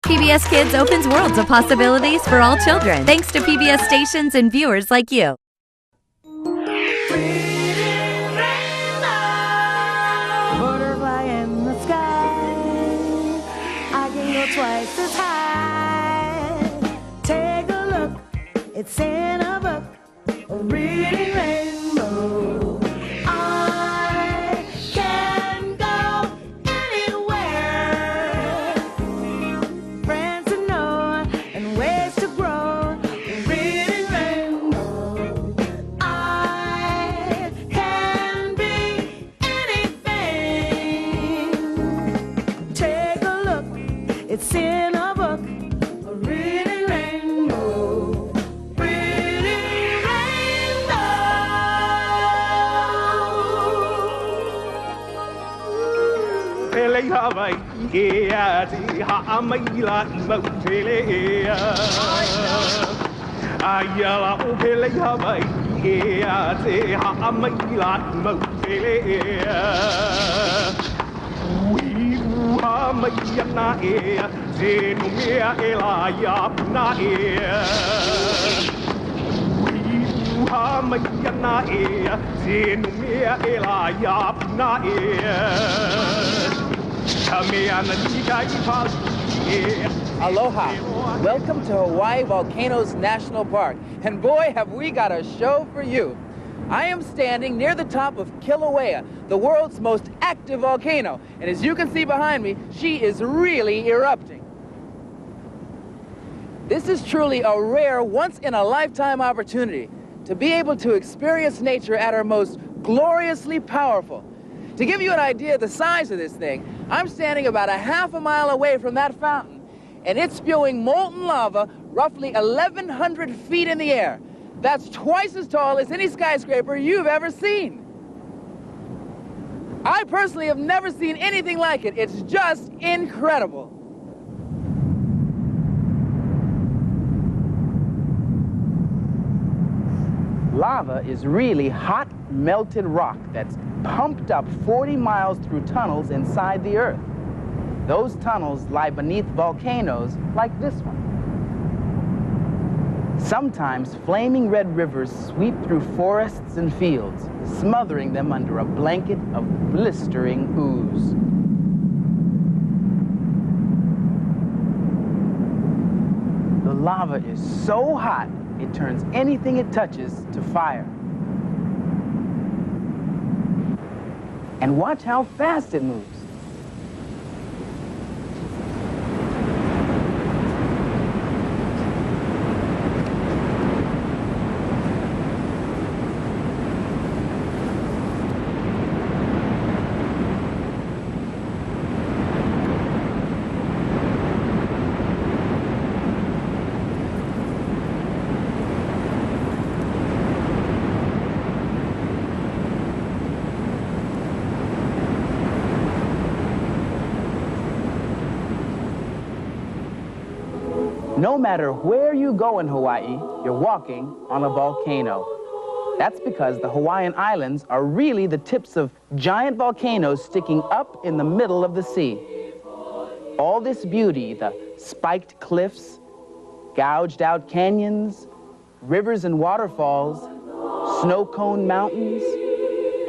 PBS Kids opens worlds of possibilities for all children, thanks to PBS stations and viewers like you. Butterfly in the sky, I can go twice as high. Take a look, it's in a book, a reading rainbow. I can go anywhere. Friends to know and ways to grow, a reading rainbow. I can be anything. Take a look, it's in a book, a reading rainbow. Reading rainbow. Aloha. Welcome to Hawaii Volcanoes National Park. And boy, have we got a show for you. I am standing near the top of Kilauea, the world's most active volcano. And as you can see behind me, she is really erupting. This is truly a rare, once-in-a-lifetime opportunity to be able to experience nature at her most gloriously powerful. To give you an idea of the size of this thing, I'm standing about a half a mile away from that fountain, and it's spewing molten lava roughly 1,100 feet in the air. That's twice as tall as any skyscraper you've ever seen. I personally have never seen anything like it. It's just incredible. Lava is really hot, melted rock that's pumped up 40 miles through tunnels inside the earth. Those tunnels lie beneath volcanoes like this one. Sometimes flaming red rivers sweep through forests and fields, smothering them under a blanket of blistering ooze. The lava is so hot, it turns anything it touches to fire. And watch how fast it moves. No matter where you go in Hawaii, you're walking on a volcano. That's because the Hawaiian Islands are really the tips of giant volcanoes sticking up in the middle of the sea. All this beauty, the spiked cliffs, gouged out canyons, rivers and waterfalls, snow-cone mountains,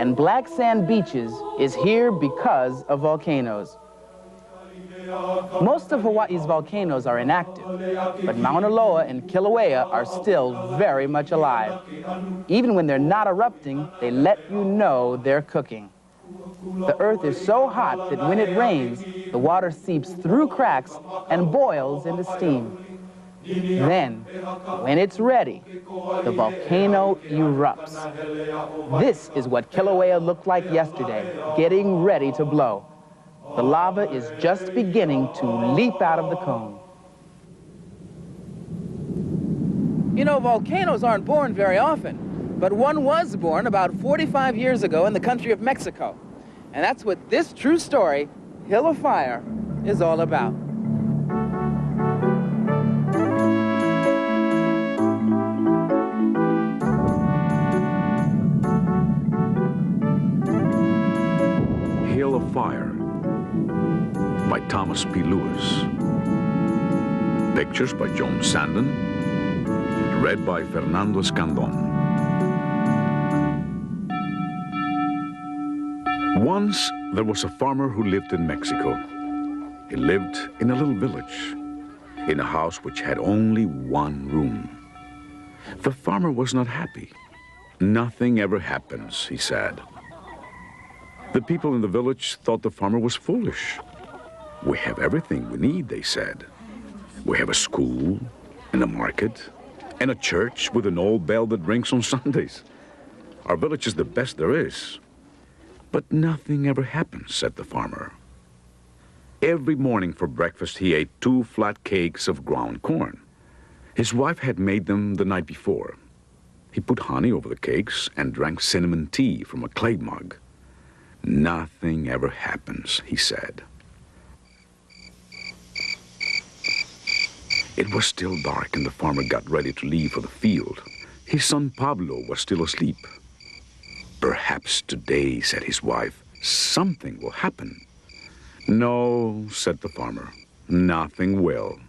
and black sand beaches is here because of volcanoes. Most of Hawaii's volcanoes are inactive, but Mauna Loa and Kilauea are still very much alive. Even when they're not erupting, they let you know they're cooking. The earth is so hot that when it rains, the water seeps through cracks and boils into steam. Then, when it's ready, the volcano erupts. This is what Kilauea looked like yesterday, getting ready to blow. The lava is just beginning to leap out of the cone. You know, volcanoes aren't born very often, but one was born about 45 years ago in the country of Mexico. And that's what this true story, Hill of Fire, is all about. Hill of Fire by Thomas P. Lewis. Pictures by Joan Sandon. Read by Fernando Escandon. Once there was a farmer who lived in Mexico. He lived in a little village, in a house which had only one room. The farmer was not happy. Nothing ever happens, he said. The people in the village thought the farmer was foolish. We have everything we need, they said. We have a school, and a market, and a church with an old bell that rings on Sundays. Our village is the best there is. But nothing ever happens, said the farmer. Every morning for breakfast, he ate 2 flat cakes of ground corn. His wife had made them the night before. He put honey over the cakes and drank cinnamon tea from a clay mug. Nothing ever happens, he said. It was still dark and the farmer got ready to leave for the field. His son Pablo was still asleep. Perhaps today, said his wife, something will happen. No, said the farmer, nothing will.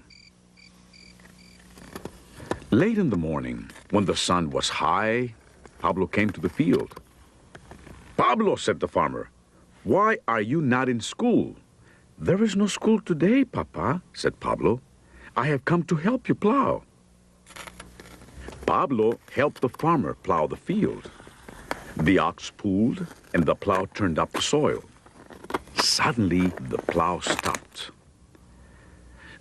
Late in the morning, when the sun was high, Pablo came to the field. Pablo, said the farmer, why are you not in school? There is no school today, Papa, said Pablo. I have come to help you plow. Pablo helped the farmer plow the field. The ox pulled, and the plow turned up the soil. Suddenly, the plow stopped.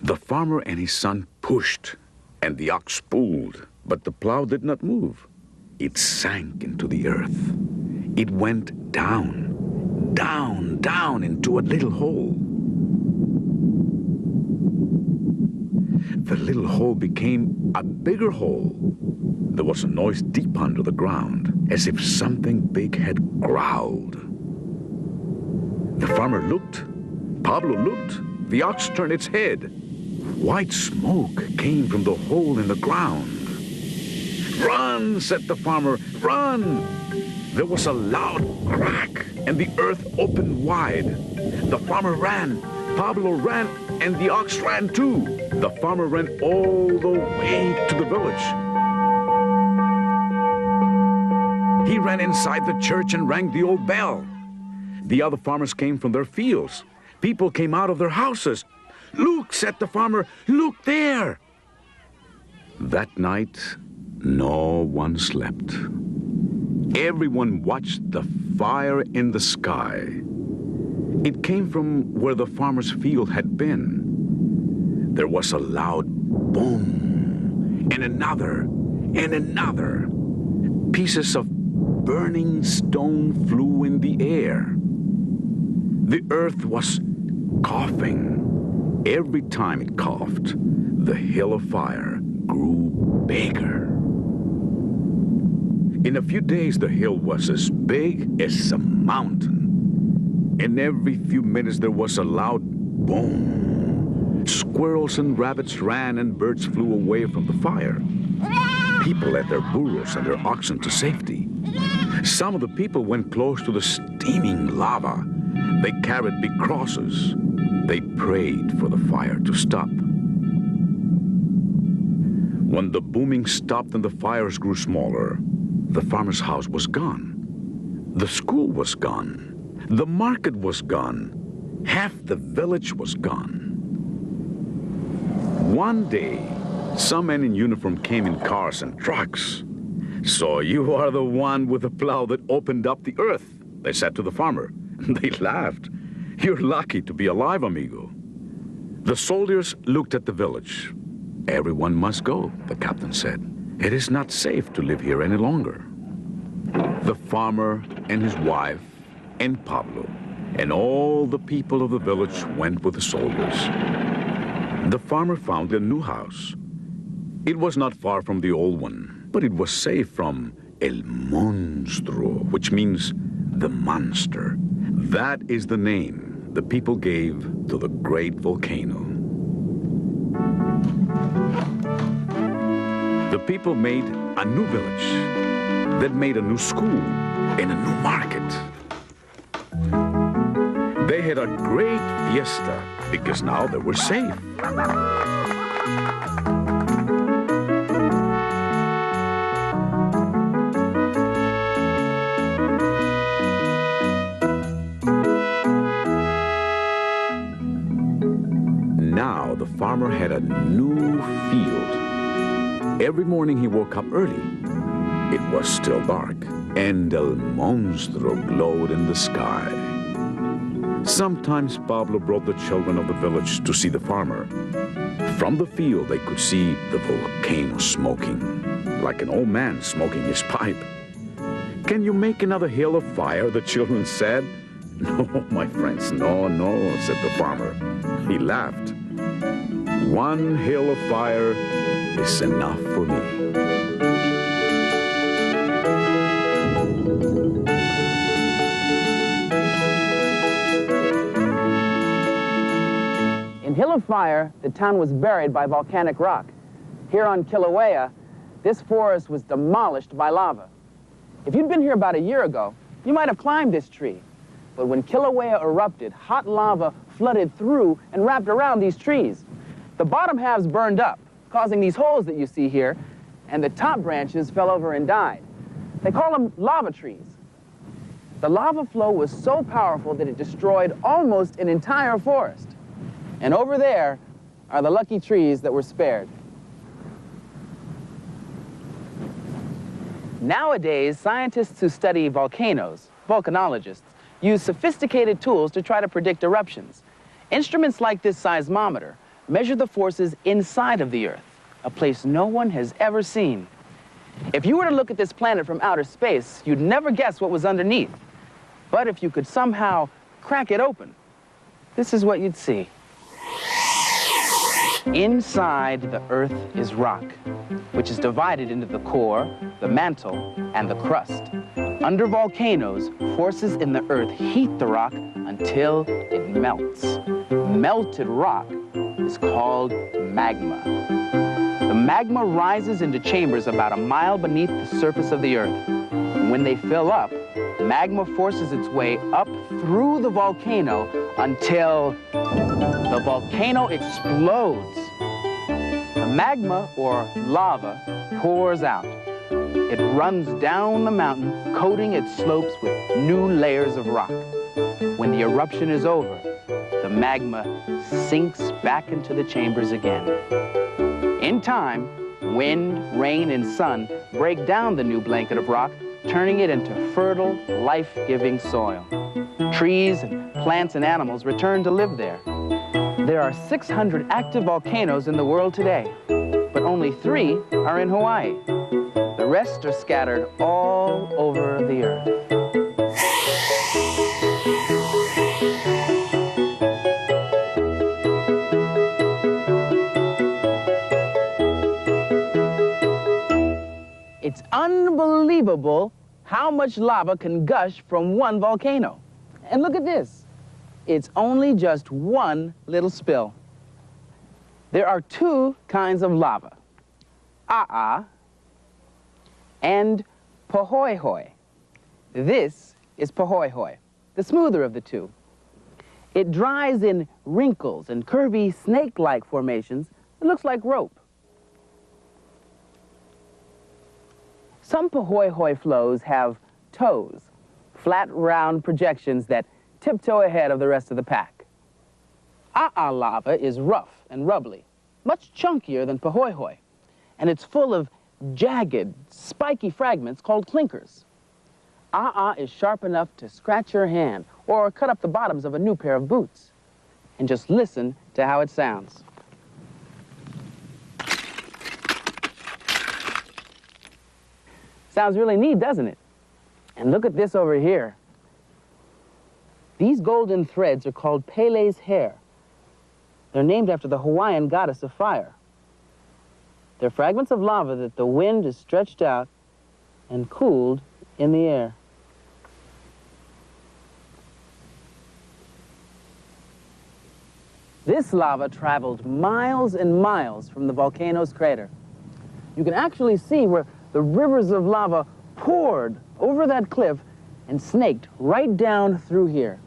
The farmer and his son pushed, and the ox pulled, but the plow did not move. It sank into the earth. It went down, down, down into a little hole. The little hole became a bigger hole. There was a noise deep under the ground, as if something big had growled. The farmer looked. Pablo looked. The ox turned its head. White smoke came from the hole in the ground. Run, said the farmer, run! There was a loud crack, and the earth opened wide. The farmer ran. Pablo ran, and the ox ran too. The farmer ran all the way to the village. He ran inside the church and rang the old bell. The other farmers came from their fields. People came out of their houses. Look, said the farmer, look there. That night, no one slept. Everyone watched the fire in the sky. It came from where the farmer's field had been. There was a loud boom, and another, and another. Pieces of burning stone flew in the air. The earth was coughing. Every time it coughed, the hill of fire grew bigger. In a few days, the hill was as big as a mountain. And every few minutes, there was a loud boom. Squirrels and rabbits ran and birds flew away from the fire. People led their burros and their oxen to safety. Some of the people went close to the steaming lava. They carried big crosses. They prayed for the fire to stop. When the booming stopped and the fires grew smaller, the farmer's house was gone. The school was gone. The market was gone. Half the village was gone. One day, some men in uniform came in cars and trucks. So you are the one with the plow that opened up the earth, they said to the farmer. They laughed. You're lucky to be alive, amigo. The soldiers looked at the village. Everyone must go, the captain said. It is not safe to live here any longer. The farmer and his wife and Pablo and all the people of the village went with the soldiers. The farmer found a new house. It was not far from the old one, but it was safe from el monstruo, which means the monster. That is the name the people gave to the great volcano. The people made a new village, that made a new school and a new market. They had a great fiesta because now they were safe. Now the farmer had a new field. Every morning he woke up early. It was still dark, and El Monstruo glowed in the sky. Sometimes Pablo brought the children of the village to see the farmer. From the field, they could see the volcano smoking, like an old man smoking his pipe. "Can you make another hill of fire?" the children said. "No, my friends, no, no," said the farmer. He laughed. "One hill of fire is enough for me." In Hill of Fire, the town was buried by volcanic rock. Here on Kilauea, this forest was demolished by lava. If you'd been here about a year ago, you might have climbed this tree. But when Kilauea erupted, hot lava flooded through and wrapped around these trees. The bottom halves burned up, causing these holes that you see here, and the top branches fell over and died. They call them lava trees. The lava flow was so powerful that it destroyed almost an entire forest. And over there are the lucky trees that were spared. Nowadays, scientists who study volcanoes, volcanologists, use sophisticated tools to try to predict eruptions. Instruments like this seismometer measure the forces inside of the Earth, a place no one has ever seen. If you were to look at this planet from outer space, you'd never guess what was underneath. But if you could somehow crack it open, this is what you'd see. Inside the Earth is rock, which is divided into the core, the mantle, and the crust. Under volcanoes, forces in the Earth heat the rock until it melts. Melted rock is called magma. The magma rises into chambers about a mile beneath the surface of the Earth. And when they fill up, magma forces its way up through the volcano until the volcano explodes. The magma, or lava, pours out. It runs down the mountain, coating its slopes with new layers of rock. When the eruption is over, the magma sinks back into the chambers again. In time, wind, rain, and sun break down the new blanket of rock, turning it into fertile, life-giving soil. Trees and plants and animals return to live there. There are 600 active volcanoes in the world today, but only 3 are in Hawaii. The rest are scattered all over the Earth. It's unbelievable how much lava can gush from one volcano. And look at this. It's only just one little spill. There are 2 kinds of lava, 𝗟𝗏 and 𝗏𝗏𝗴𝗏. This is 𝗏𝗏𝗴𝗏, the smoother of the 2. It dries in wrinkles and curvy snake-like formations. It looks like rope. Some 𝗏𝗏𝗴𝗏 flows have toes, flat, round projections that tiptoe ahead of the rest of the pack. 𝗟𝗏 lava is rough and rubbly, much chunkier than 𝗏𝗏𝗴𝗏, and it's full of jagged, spiky fragments called clinkers. 𝗟𝗏 is sharp enough to scratch your hand or cut up the bottoms of a new pair of boots. And just listen to how it sounds. Sounds really neat, doesn't it? And look at this over here. These golden threads are called Pele's hair. They're named after the Hawaiian goddess of fire. They're fragments of lava that the wind has stretched out and cooled in the air. This lava traveled miles and miles from the volcano's crater. You can actually see where the rivers of lava poured over that cliff and snaked right down through here.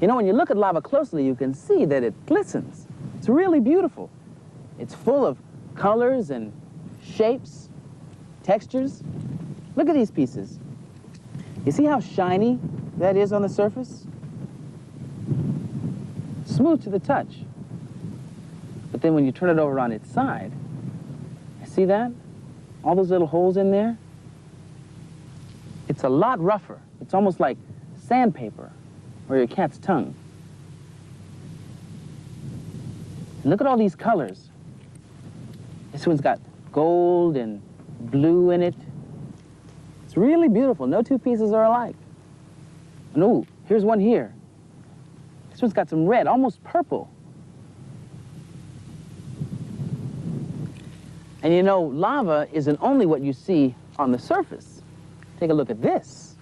You know, when you look at lava closely, you can see that it glistens. It's really beautiful. It's full of colors and shapes, textures. Look at these pieces. You see how shiny that is on the surface? Smooth to the touch. But then when you turn it over on its side, see that? All those little holes in there? It's a lot rougher. It's almost like sandpaper or your cat's tongue. And look at all these colors. This one's got gold and blue in it. It's really beautiful. No two pieces are alike. And ooh, here's one here. This one's got some red, almost purple. And you know, lava isn't only what you see on the surface. Take a look at this.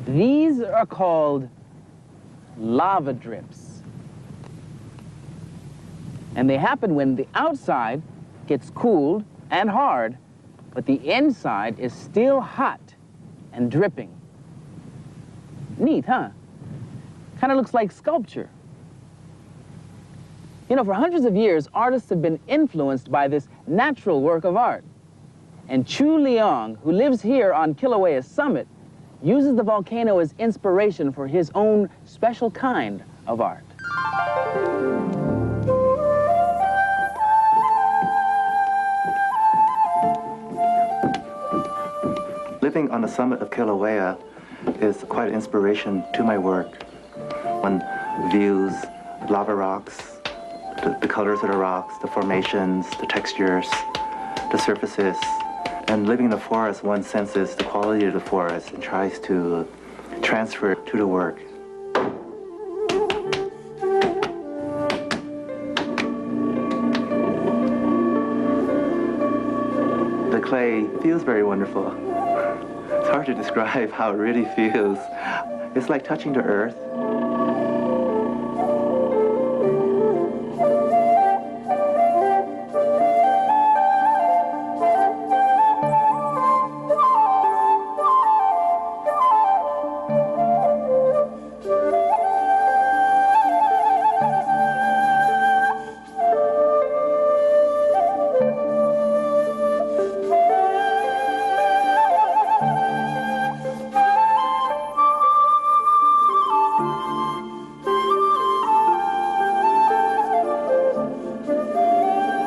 These are called lava drips. And they happen when the outside gets cooled and hard, but the inside is still hot and dripping. Neat, huh? Kind of looks like sculpture. You know, for hundreds of years, artists have been influenced by this natural work of art. And 𝗟𝗏𝗋, who lives here on Kilauea Summit, uses the volcano as inspiration for his own special kind of art. Living on the summit of Kilauea is quite an inspiration to my work. One views lava rocks, the colors of the rocks, the formations, the textures, the surfaces. And living in the forest, one senses the quality of the forest and tries to transfer it to the work. The clay feels very wonderful. It's hard to describe how it really feels. It's like touching the earth.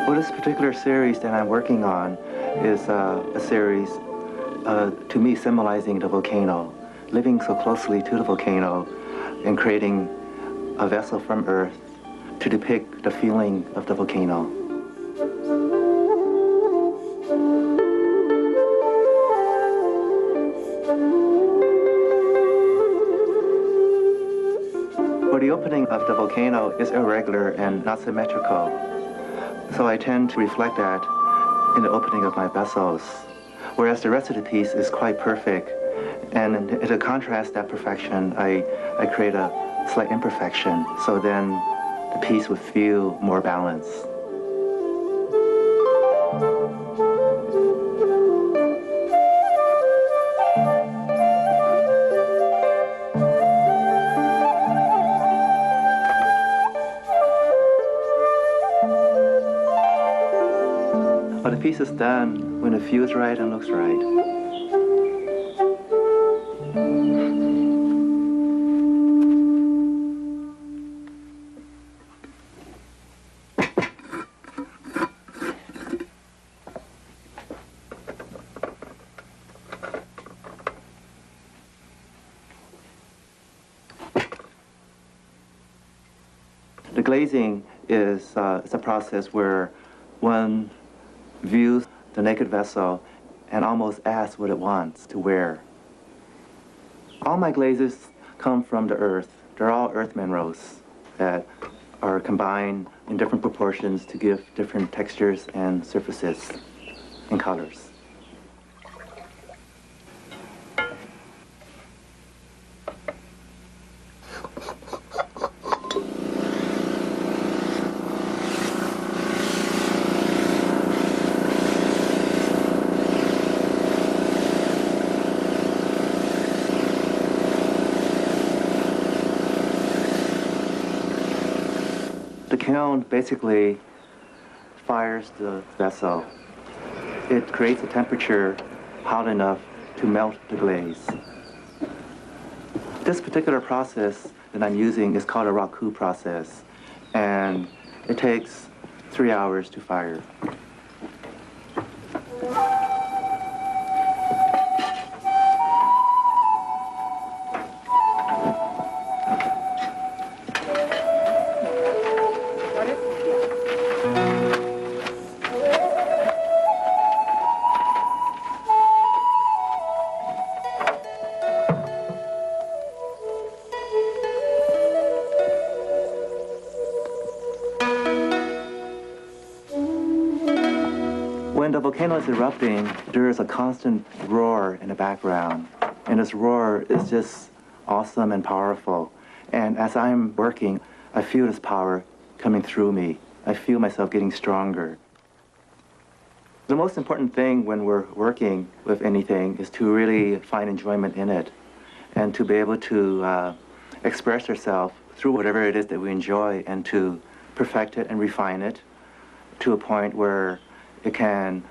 This particular series that I'm working on is a series, to me, symbolizing the volcano, living so closely to the volcano and creating a vessel from Earth to depict the feeling of the volcano. For the opening of the volcano is irregular and not symmetrical. So I tend to reflect that in the opening of my vessels, whereas the rest of the piece is quite perfect. And to contrast that perfection, I create a slight imperfection, so then the piece would feel more balanced. But the piece is done when it feels right and looks right. The glazing is it's a process where one views the naked vessel and almost asks what it wants to wear. All my glazes come from the earth. They're all earth minerals that are combined in different proportions to give different textures and surfaces and colors. The kiln basically fires the vessel. It creates a temperature hot enough to melt the glaze. This particular process that I'm using is called a raku process, and it takes 3 hours to fire. When the volcano is erupting, there is a constant roar in the background. And this roar is just awesome and powerful. And as I'm working, I feel this power coming through me. I feel myself getting stronger. The most important thing when we're working with anything is to really find enjoyment in it and to be able to express ourselves through whatever it is that we enjoy and to perfect it and refine it to a point where it can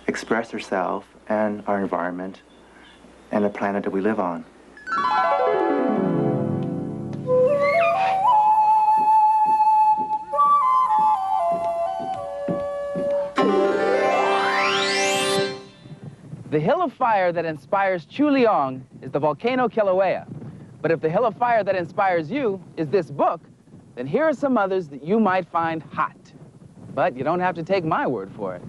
express ourselves and our environment and the planet that we live on. The hill of fire that inspires Chu Leong is the volcano Kilauea. But if the hill of fire that inspires you is this book, then here are some others that you might find hot. But you don't have to take my word for it.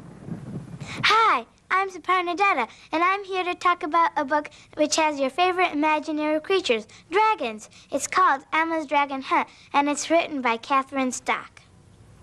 Hi, I'm 𝗟𝗏𝗱𝗏, and I'm here to talk about a book which has your favorite imaginary creatures, dragons. It's called Emma's Dragon Hunt, and it's written by Catherine Stock.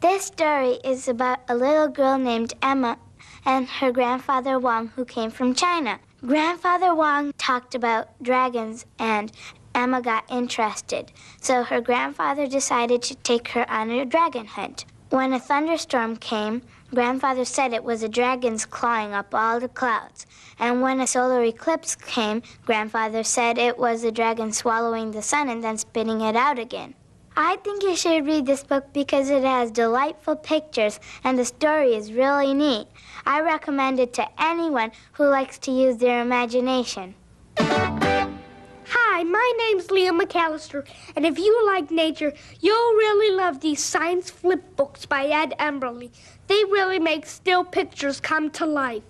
This story is about a little girl named Emma and her grandfather Wang, who came from China. Grandfather Wang talked about dragons, and Emma got interested. So her grandfather decided to take her on a dragon hunt. When a thunderstorm came, Grandfather said it was the dragons clawing up all the clouds. And when a solar eclipse came, Grandfather said it was the dragon swallowing the sun and then spitting it out again. I think you should read this book because it has delightful pictures and the story is really neat. I recommend it to anyone who likes to use their imagination. Hi, my name's Leah McAllister, and if you like nature, you'll really love these science flip books by Ed Emberley. They really make still pictures come to life.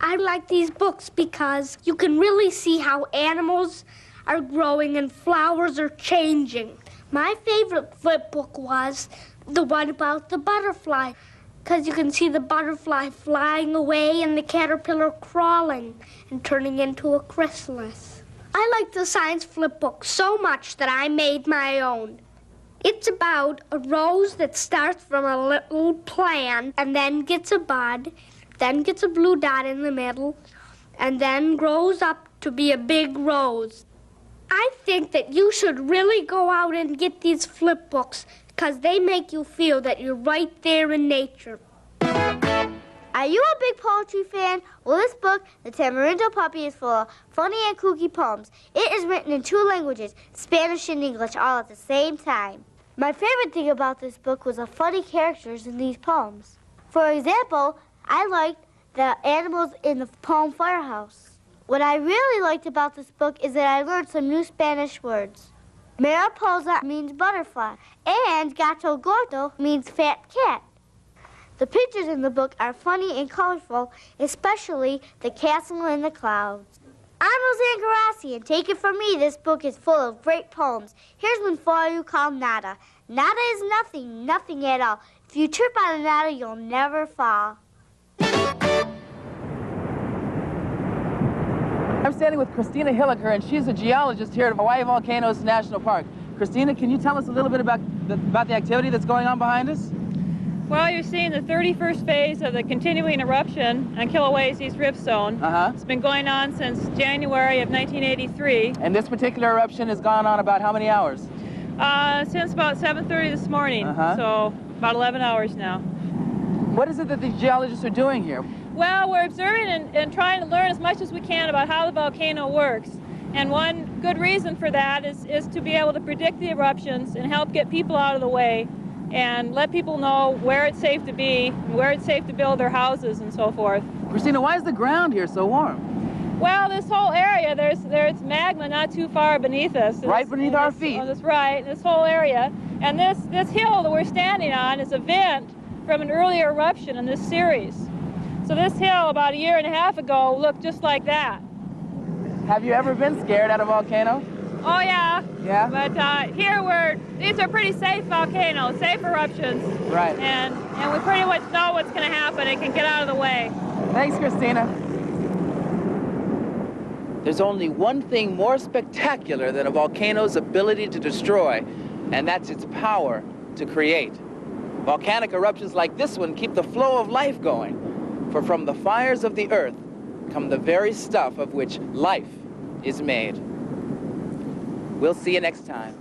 I like these books because you can really see how animals are growing and flowers are changing. My favorite flip book was the one about the butterfly, because you can see the butterfly flying away and the caterpillar crawling and turning into a chrysalis. I like the science flip book so much that I made my own. It's about a rose that starts from a little plant and then gets a bud, then gets a blue dot in the middle, and then grows up to be a big rose. I think that you should really go out and get these flip books because they make you feel that you're right there in nature. Are you a big poetry fan? Well, this book, The Tamarindo Puppy, is full of funny and kooky poems. It is written in 2 languages, Spanish and English, all at the same time. My favorite thing about this book was the funny characters in these poems. For example, I liked the animals in the poem Firehouse. What I really liked about this book is that I learned some new Spanish words. Mariposa means butterfly, and gato gordo means fat cat. The pictures in the book are funny and colorful, especially the castle in the clouds. I'm Roseanne Garassi, and take it from me, this book is full of great poems. Here's one for you called Nada. Nada is nothing, nothing at all. If you trip on a nada, you'll never fall. I'm standing with Christina Hilliker, and she's a geologist here at Hawaii Volcanoes National Park. Christina, can you tell us a little bit about the activity that's going on behind us? Well, you're seeing the 31st phase of the continuing eruption on Kilauea's East Rift Zone. It's been going on since January of 1983. And this particular eruption has gone on about how many hours? Since about 7:30 this morning, so about 11 hours now. What is it that the geologists are doing here? Well, we're observing and trying to learn as much as we can about how the volcano works. And one good reason for that is to be able to predict the eruptions and help get people out of the way and let people know where it's safe to be, where it's safe to build their houses and so forth. Christina, why is the ground here so warm? Well, this whole area, there's magma not too far beneath us. Right beneath our feet. On this right, this whole area. And this hill that we're standing on is a vent from an earlier eruption in this series. So this hill, about 1.5 years ago, looked just like that. Have you ever been scared at a volcano? Oh, yeah. Yeah? But these are pretty safe volcanoes, safe eruptions. Right. And we pretty much know what's going to happen. It can get out of the way. Thanks, Christina. There's only one thing more spectacular than a volcano's ability to destroy, and that's its power to create. Volcanic eruptions like this one keep the flow of life going, for from the fires of the earth come the very stuff of which life is made. We'll see you next time.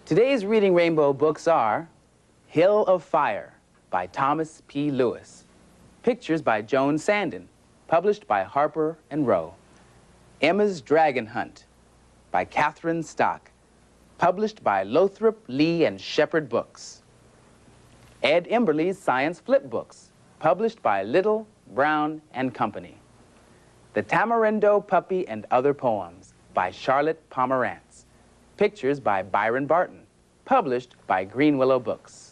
Today's Reading Rainbow books are Hill of Fire by Thomas P. Lewis, pictures by Joan Sandin, published by Harper and Row. Emma's Dragon Hunt by Catherine Stock, published by Lothrop, Lee, and Shepherd Books. Ed Emberley's Science Flip Books, published by Little, Brown, and Company. The Tamarindo Puppy and Other Poems by Charlotte Pomerantz, pictures by Byron Barton, published by Green Willow Books.